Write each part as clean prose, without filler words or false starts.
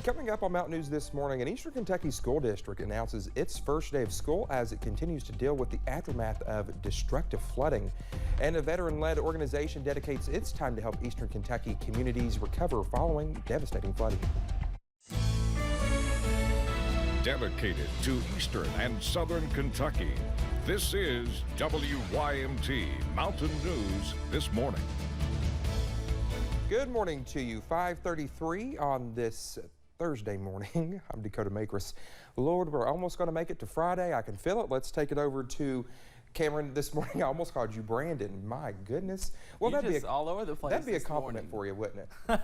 Coming up on Mountain News this morning, an Eastern Kentucky school district announces its first day of school as it continues to deal with the aftermath of destructive flooding. And a veteran-led organization dedicates its time to help Eastern Kentucky communities recover following devastating flooding. Dedicated to Eastern and Southern Kentucky, this is WYMT Mountain News this morning. Good morning to you. 5:33 on this Thursday morning. I'm Dakota Makris. Lord, we're almost going to make it to Friday. I can feel it. Let's take it over to Cameron this morning. I almost called you Brandon. My goodness. Well, that'd be all over the place. That'd be a compliment for you, wouldn't it?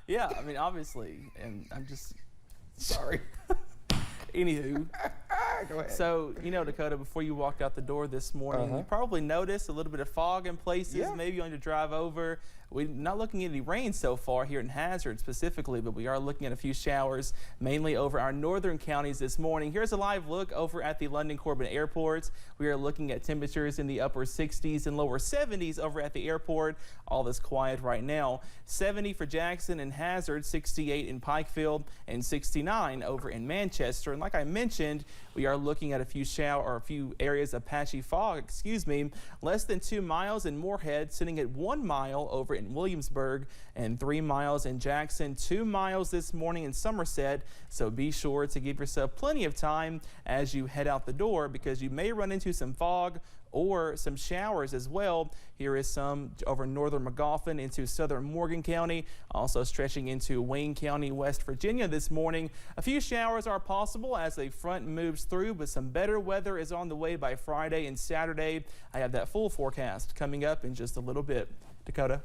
Yeah, I mean, obviously, and I'm just sorry. Anywho, go ahead. So, you know, Dakota, before you walked out the door this morning, you probably noticed a little bit of fog in places, maybe on your drive over. We're not looking at any rain so far here in Hazard specifically, but we are looking at a few showers, mainly over our northern counties this morning. Here's a live look over at the London Corbin Airport. We are looking at temperatures in the upper 60s and lower 70s over at the airport. All this quiet right now. 70 for Jackson and Hazard, 68 in Pikeville, and 69 over in Manchester. And like I mentioned, we are looking at a few areas of patchy fog, less than 2 miles in Morehead, sitting at 1 mile over in Williamsburg, and 3 miles in Jackson, 2 miles this morning in Somerset. So be sure to give yourself plenty of time as you head out the door, because you may run into some fog or some showers as well. Here is some over northern McGoffin into southern Morgan County, also stretching into Wayne County, West Virginia this morning. A few showers are possible as the front moves through, but some better weather is on the way by Friday and Saturday. I have that full forecast coming up in just a little bit. Dakota.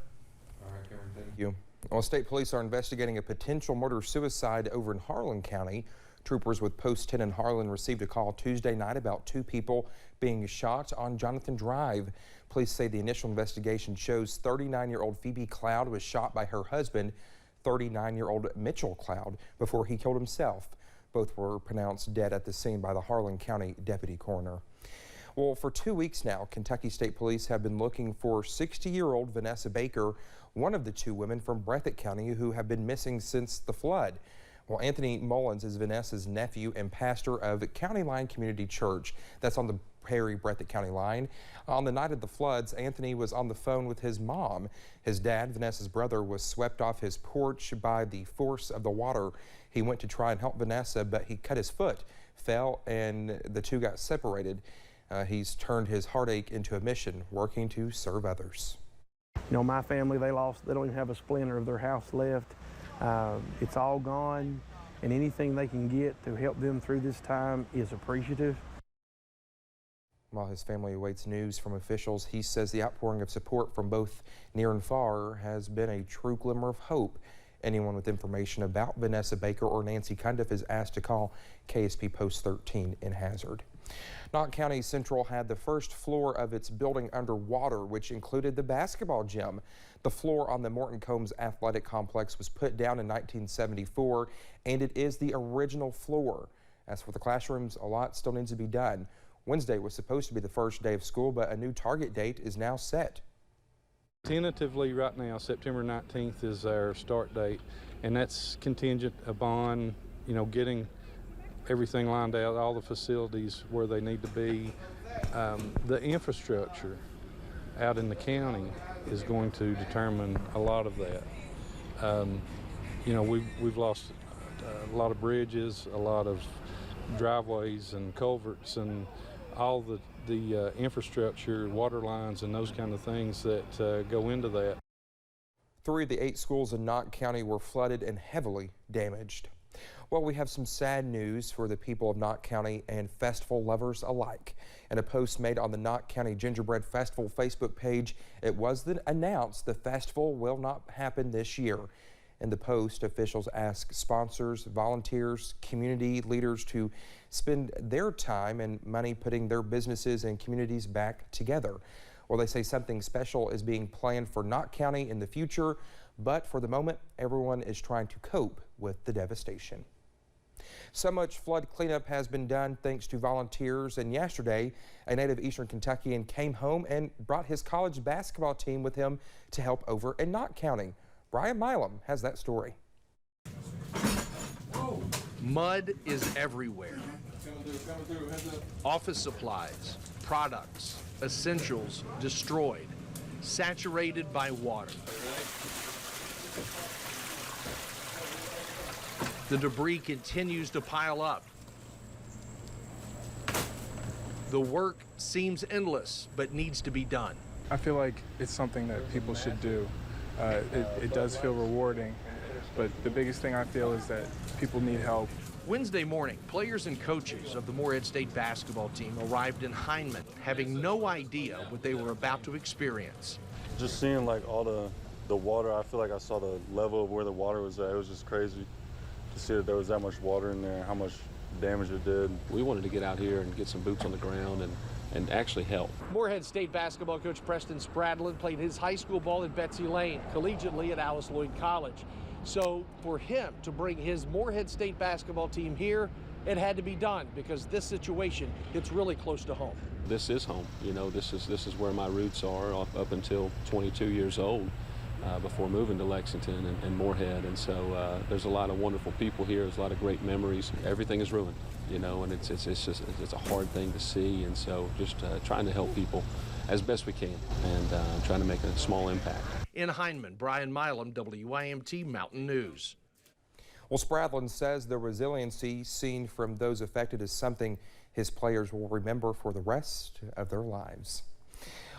All right, Cameron, thank you. Well, state police are investigating a potential murder-suicide over in Harlan County. Troopers with Post 10 in Harlan received a call Tuesday night about 2 people being shot on Jonathan Drive. Police say the initial investigation shows 39-year-old Phoebe Cloud was shot by her husband, 39-year-old Mitchell Cloud, before he killed himself. Both were pronounced dead at the scene by the Harlan County deputy coroner. Well, for 2 weeks now, Kentucky State Police have been looking for 60-year-old Vanessa Baker, one of the 2 women from Breathitt County who have been missing since the flood. Well, Anthony Mullins is Vanessa's nephew and pastor of County Line Community Church. That's on the Perry-Breathitt County line. On the night of the floods, Anthony was on the phone with his mom. His dad, Vanessa's brother, was swept off his porch by the force of the water. He went to try and help Vanessa, but he cut his foot, fell, and the 2 got separated. He's turned his heartache into a mission, working to serve others. You know, my family, they don't even have a splinter of their house left. It's all gone, and anything they can get to help them through this time is appreciative. While his family awaits news from officials, he says the outpouring of support from both near and far has been a true glimmer of hope. Anyone with information about Vanessa Baker or Nancy Cundiff is asked to call KSP Post 13 in Hazard. Knott County Central had the first floor of its building underwater, which included the basketball gym. The floor on the Morton Combs Athletic Complex was put down in 1974, and it is the original floor. As for the classrooms, a lot still needs to be done. Wednesday was supposed to be the first day of school, but a new target date is now set. Tentatively right now, September 19th is our start date, and that's contingent upon, you know, getting everything lined out, all the facilities where they need to be. The infrastructure out in the county is going to determine a lot of that. You know, we've lost a lot of bridges, a lot of driveways and culverts, and all the infrastructure, water lines, and those kind of things that go into that. 3 of the 8 schools in Knott County were flooded and heavily damaged. Well, we have some sad news for the people of Knott County and festival lovers alike. In a post made on the Knott County Gingerbread Festival Facebook page, it was announced the festival will not happen this year. In the post, officials ask sponsors, volunteers, community leaders to spend their time and money putting their businesses and communities back together. Well, they say something special is being planned for Knott County in the future, but for the moment, everyone is trying to cope with the devastation. So much flood cleanup has been done thanks to volunteers, and yesterday, a native Eastern Kentuckian came home and brought his college basketball team with him to help over in Knott County. Brian Milam has that story. Mud is everywhere. Office supplies, products, essentials destroyed, saturated by water. The debris continues to pile up. The work seems endless, but needs to be done. I feel like it's something that people should do. It does feel rewarding, but the biggest thing I feel is that people need help. Wednesday morning, players and coaches of the Morehead State basketball team arrived in Hindman, having no idea what they were about to experience. Just seeing like all the water, I feel like I saw the level of where the water was at. It was just crazy to see that there was that much water in there, how much damage it did. We wanted to get out here and get some boots on the ground and actually help. Morehead State basketball coach Preston Spradlin played his high school ball at Betsy Lane, collegiately at Alice Lloyd College. So for him to bring his Morehead State basketball team here, it had to be done because this situation hits really close to home. This is home. You know, this is where my roots are up until 22 years old. Before moving to Lexington and Morehead, and so there's a lot of wonderful people here. There's a lot of great memories. Everything is ruined, you know, and it's a hard thing to see, and so just trying to help people as best we can and trying to make a small impact. In Hindman, Brian Milam, WYMT Mountain News. Well, Spradlin says the resiliency seen from those affected is something his players will remember for the rest of their lives.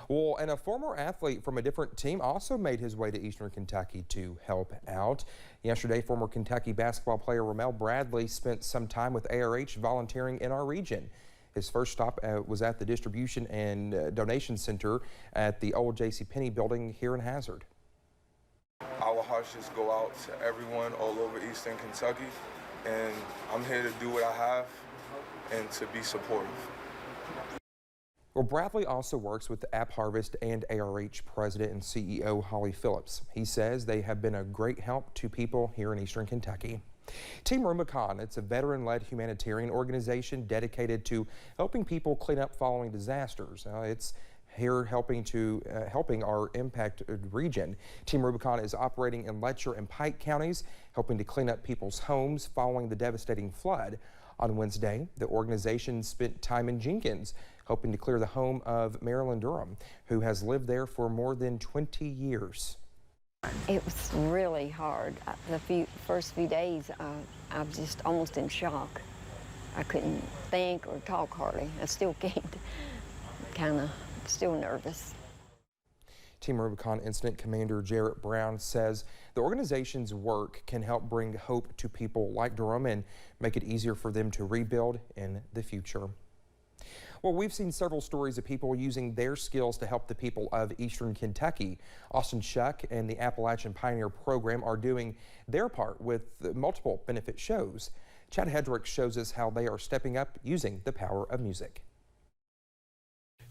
Well, and a former athlete from a different team also made his way to Eastern Kentucky to help out. Yesterday, former Kentucky basketball player Ramel Bradley spent some time with ARH volunteering in our region. His first stop was at the Distribution and Donation Center at the old JCPenney building here in Hazard. Our hearts just go out to everyone all over Eastern Kentucky, and I'm here to do what I have and to be supportive. Well, Bradley also works with App Harvest and ARH President and CEO Holly Phillips. He says they have been a great help to people here in Eastern Kentucky. Team Rubicon, it's a veteran-led humanitarian organization dedicated to helping people clean up following disasters. It's here helping our impacted region. Team Rubicon is operating in Letcher and Pike counties, helping to clean up people's homes following the devastating flood. On Wednesday, the organization spent time in Jenkins, hoping to clear the home of Marilyn Durham, who has lived there for more than 20 years. It was really hard. The first few days, I was just almost in shock. I couldn't think or talk hardly. I still can't. Kind of still nervous. Team Rubicon Incident Commander Jarrett Brown says the organization's work can help bring hope to people like Durham and make it easier for them to rebuild in the future. Well, we've seen several stories of people using their skills to help the people of Eastern Kentucky. Austin Shuck and the Appalachian Pioneer Program are doing their part with multiple benefit shows. Chad Hedrick shows us how they are stepping up using the power of music.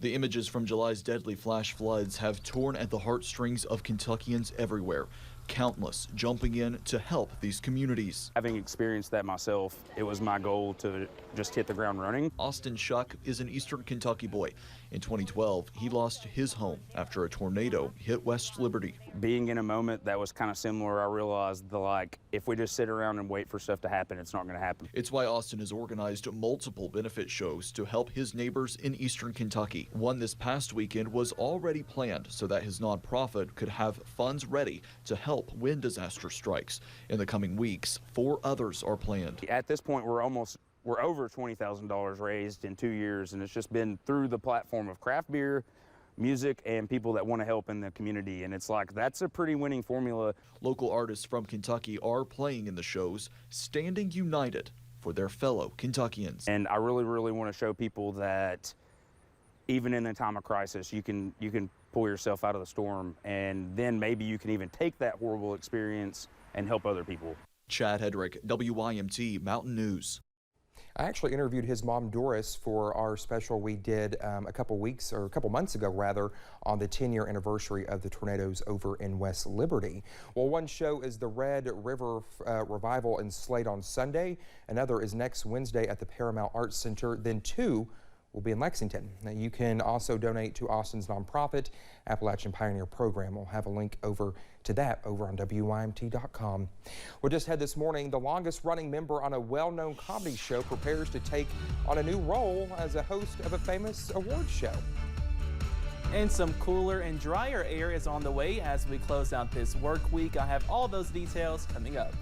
The images from July's deadly flash floods have torn at the heartstrings of Kentuckians everywhere, countless jumping in to help these communities. Having experienced that myself, it was my goal to just hit the ground running. Austin Shuck is an Eastern Kentucky boy. In 2012, he lost his home after a tornado hit West Liberty. Being in a moment that was kind of similar, I realized if we just sit around and wait for stuff to happen, it's not going to happen. It's why Austin has organized multiple benefit shows to help his neighbors in Eastern Kentucky. One this past weekend was already planned so that his nonprofit could have funds ready to help when disaster strikes. In the coming weeks, 4 others are planned. At this point, we're over $20,000 raised in 2 years, and it's just been through the platform of craft beer, music, and people that want to help in the community. And it's like, that's a pretty winning formula. Local artists from Kentucky are playing in the shows, standing united for their fellow Kentuckians. And I really, really want to show people that even in a time of crisis, you can pull yourself out of the storm, and then maybe you can even take that horrible experience and help other people. Chad Hedrick, WYMT Mountain News. I actually interviewed his mom, Doris, for our special we did a couple months ago, rather, on the 10-year anniversary of the tornadoes over in West Liberty. Well, one show is the Red River Revival in Slade on Sunday. Another is next Wednesday at the Paramount Arts Center. Then 2 will be in Lexington. Now, you can also donate to Austin's nonprofit Appalachian Pioneer Program. We'll have a link over to that over on WYMT.com. We just had this morning, the longest running member on a well-known comedy show prepares to take on a new role as a host of a famous awards show. And some cooler and drier air is on the way as we close out this work week. I have all those details coming up.